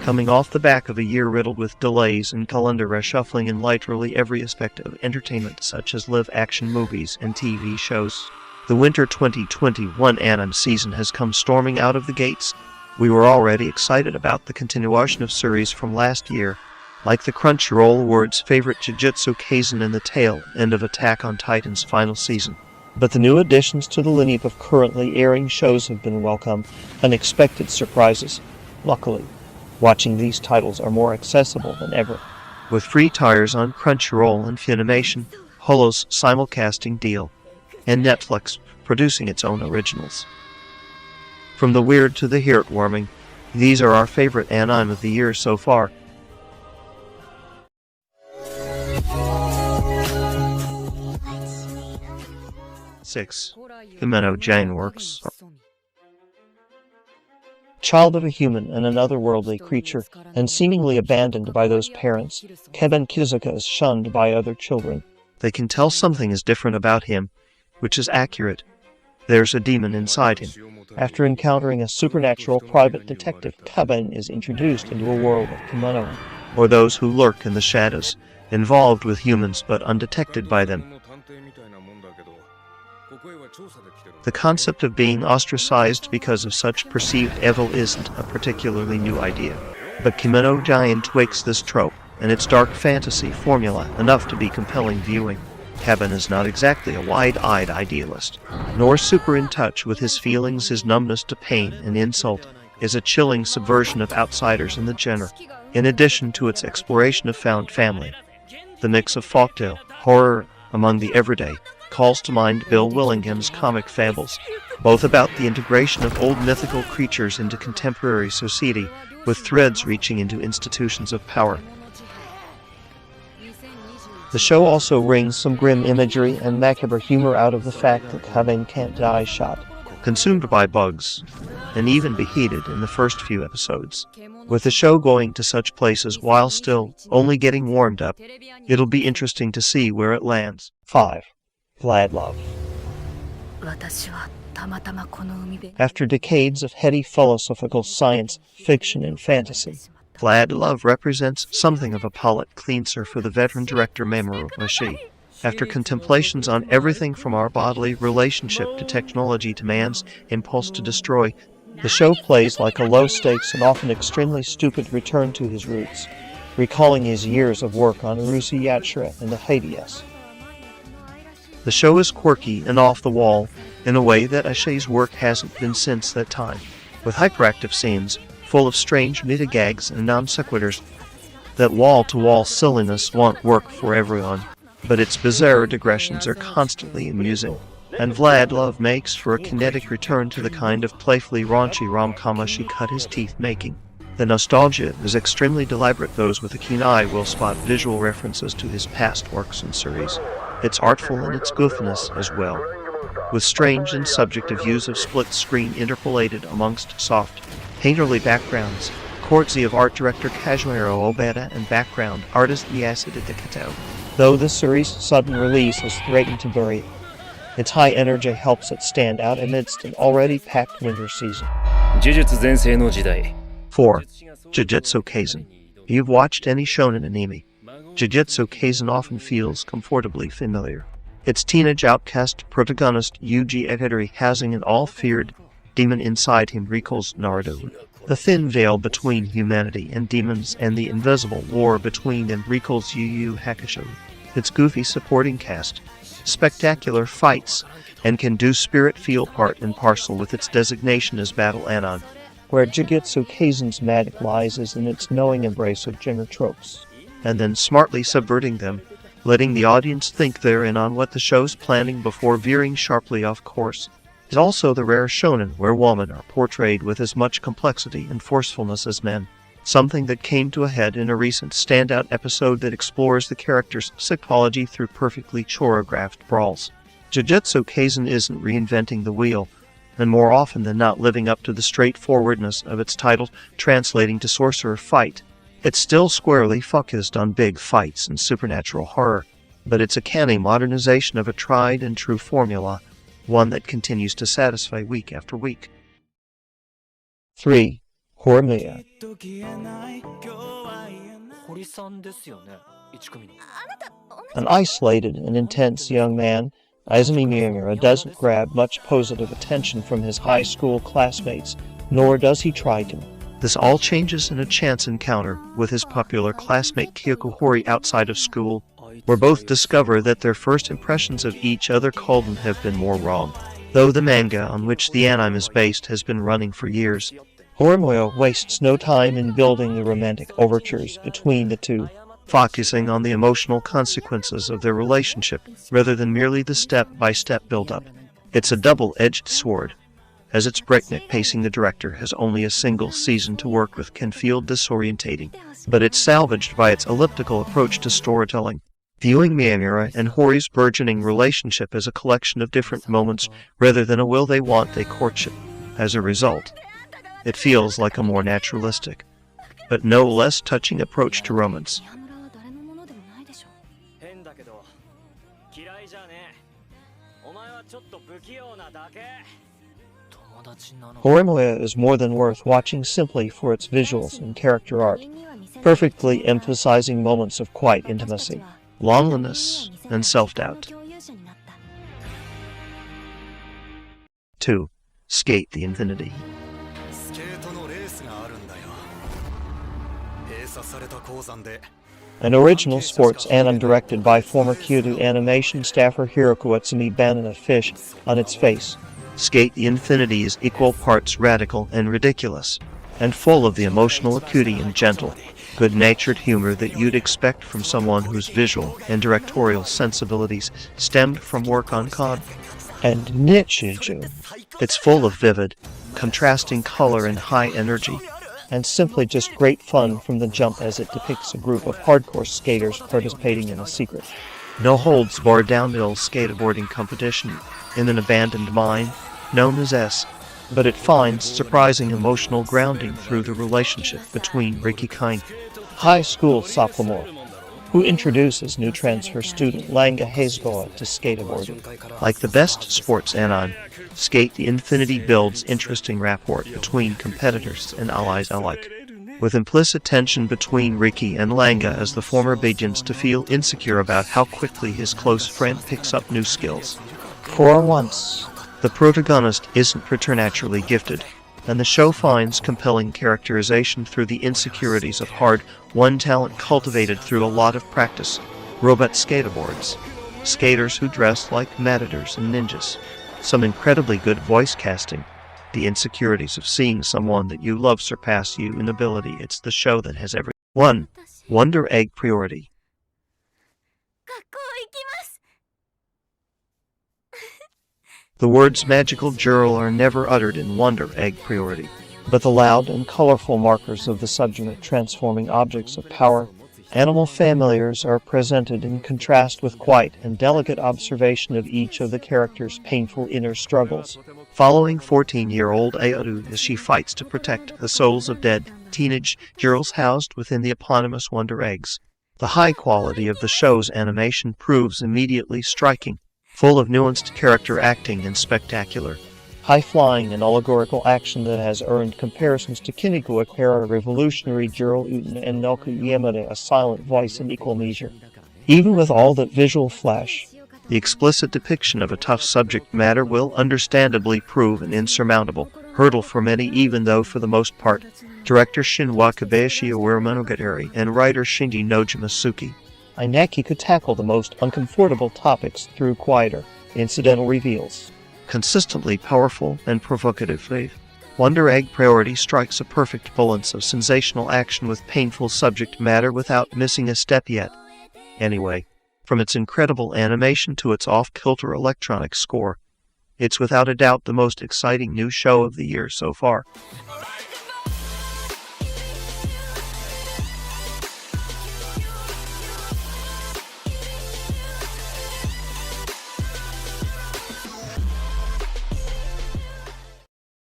Coming off the back of a year riddled with delays and calendar reshuffling in literally every aspect of entertainment such as live-action movies and TV shows, the winter 2021 anime season has come storming out of the gates. We were already excited about the continuation of series from last year, like the Crunchyroll Awards' favorite Jujutsu Kaisen and the tail end of Attack on Titan's final season. But the new additions to the lineup of currently airing shows have been welcome, unexpected surprises. Luckily, watching these titles are more accessible than ever, with free tiers on Crunchyroll and Funimation, Hulu's simulcasting deal, and Netflix producing its own originals. From the weird to the heartwarming, these are our favorite anime of the year so far. 6. Kemono JihenWorks. Child of a human and an otherworldly creature, and seemingly abandoned by those parents, Keben Kizuka is shunned by other children. They can tell something is different about him, which is accurate. There's a demon inside him. After encountering a supernatural private detective, Keben is introduced into a world of Kemono, or those who lurk in the shadows, involved with humans but undetected by them. The concept of being ostracized because of such perceived evil isn't a particularly new idea, but Kemono Jihen tweaks this trope and its dark fantasy formula enough to be compelling viewing. Keben is not exactly a wide-eyed idealist, nor super in touch with his feelings. His numbness to pain and insult is a chilling subversion of outsiders in the genre, in addition to its exploration of found family. The mix of folktale, horror among the everyday, calls to mind Bill Willingham's comic fables, both about the integration of old mythical creatures into contemporary society, with threads reaching into institutions of power. The show also wrings some grim imagery and macabre humor out of the fact that Keben can't die shot, consumed by bugs, and even beheaded in the first few episodes. With the show going to such places while still only getting warmed up, it'll be interesting to see where it lands. 5. Vlad Love. After decades of heady philosophical science, fiction, and fantasy, Vlad Love represents something of a palate cleanser for the veteran director Mamoru Oshii. After contemplations on everything from our bodily relationship to technology to man's impulse to destroy, the show plays like a low-stakes and often extremely stupid return to his roots, recalling his years of work on Urusu Yatsura and the Hades. The show is quirky and off-the-wall in a way that Oshii's work hasn't been since that time, with hyperactive scenes full of strange meta-gags and non-sequiturs. That wall-to-wall silliness won't work for everyone, but its bizarre digressions are constantly amusing, and Vlad Love makes for a kinetic return to the kind of playfully raunchy rom-com Oshii cut his teeth making. The nostalgia is extremely deliberate. Those with a keen eye will spot visual references to his past works and series. It's artful in its goofiness as well, with strange and subjective use of split-screen interpolated amongst soft, painterly backgrounds, courtesy of art director Kazuhiro Obata and background artist Miyasuda Dekato. Though the series' sudden release has threatened to bury it, its high energy helps it stand out amidst an already packed winter season. 4. Jujutsu Kaisen. If you've watched any shonen anime, Jujutsu Kaisen often feels comfortably familiar. Its teenage outcast protagonist Yuji Itadori having an all-feared demon inside him recalls Naruto. The thin veil between humanity and demons and the invisible war between them recalls Yu Yu Hakusho. Its goofy supporting cast, spectacular fights, and can-do spirit feel part and parcel with its designation as battle anon. Where Jujutsu Kaisen's magic lies is in its knowing embrace of genre tropes, and then smartly subverting them, letting the audience think they're in on what the show's planning before veering sharply off course. It's also the rare shonen where women are portrayed with as much complexity and forcefulness as men, something that came to a head in a recent standout episode that explores the character's psychology through perfectly choreographed brawls. Jujutsu Kaisen isn't reinventing the wheel, and more often than not living up to the straightforwardness of its title, translating to sorcerer fight. It's still squarely focused on big fights and supernatural horror, but it's a canny modernization of a tried and true formula, one that continues to satisfy week after week. 3. horJujutsuimia. An isolated and intense young man, Izumi Miyamura doesn't grab much positive attention from his high school classmates, nor does he try to. This all changes in a chance encounter with his popular classmate Kyoko Hori outside of school, where both discover that their first impressions of each other couldn't have been more wrong. Though the manga on which the anime is based has been running for years, horJujutsuimia wastes no time in building the romantic overtures between the two, focusing on the emotional consequences of their relationship rather than merely the step-by-step build-up. It's a double-edged sword. As its breakneck pacing, the director has only a single season to work with can feel disorientating, but it's salvaged by its elliptical approach to storytelling, viewing Miyamura and Hori's burgeoning relationship as a collection of different moments rather than a will-they-want-they courtship. As a result, it feels like a more naturalistic, but no less touching approach to romance. horJujutsuimia is more than worth watching simply for its visuals and character art, perfectly emphasizing moments of quiet intimacy, loneliness, and self-doubt. 2. Sk8 the Infinity. An original sports anime directed by former Kyoto animation staffer Hiroko Utsumi banana fish on its face. Sk8 the Infinity is equal parts radical and ridiculous, and full of the emotional acuity and gentle, good-natured humor that you'd expect from someone whose visual and directorial sensibilities stemmed from work on Cod and Nichijou. It's full of vivid, contrasting color and high energy, and simply just great fun from the jump as it depicts a group of hardcore skaters participating in a secret, no-holds-barred downhill skateboarding competition in an abandoned mine known as S, but it finds surprising emotional grounding through the relationship between Riki Kine, high school sophomore, who introduces new transfer student Langa Hasegawa to skateboarding. Like the best sports anime, Sk8 the Infinity builds interesting rapport between competitors and allies alike, with implicit tension between Riki and Langa as the former begins to feel insecure about how quickly his close friend picks up new skills. For once, the protagonist isn't preternaturally gifted, and the show finds compelling characterization through the insecurities of hard-won talent cultivated through a lot of practice. Robot skateboards, skaters who dress like matadors and ninjas, some incredibly good voice casting, the insecurities of seeing someone that you love surpass you in ability. It's the show that has every 1. Wonder Egg Priority. The words magical jewel are never uttered in Wonder Egg Priority, but the loud and colorful markers of the subject transforming objects of power, animal familiars, are presented in contrast with quiet and delicate observation of each of the characters' painful inner struggles, following 14-year-old Aoru as she fights to protect the souls of dead teenage girls housed within the eponymous Wonder Eggs. The high quality of the show's animation proves immediately striking, full of nuanced character acting and spectacular, high-flying and allegorical action that has earned comparisons to Kinniku Akira, Revolutionary Jiro Uten, and Nelku Yamada, a silent voice in equal measure. Even with all that visual flash, the explicit depiction of a tough subject matter will understandably prove an insurmountable hurdle for many, even though for the most part, director Shinwa Kobayashi Monogatari and writer Shinji Nojimasuki Inaki could tackle the most uncomfortable topics through quieter, incidental reveals. Consistently powerful and provocative, Wonder Egg Priority strikes a perfect balance of sensational action with painful subject matter without missing a step yet. Anyway, from its incredible animation to its off-kilter electronic score, it's without a doubt the most exciting new show of the year so far.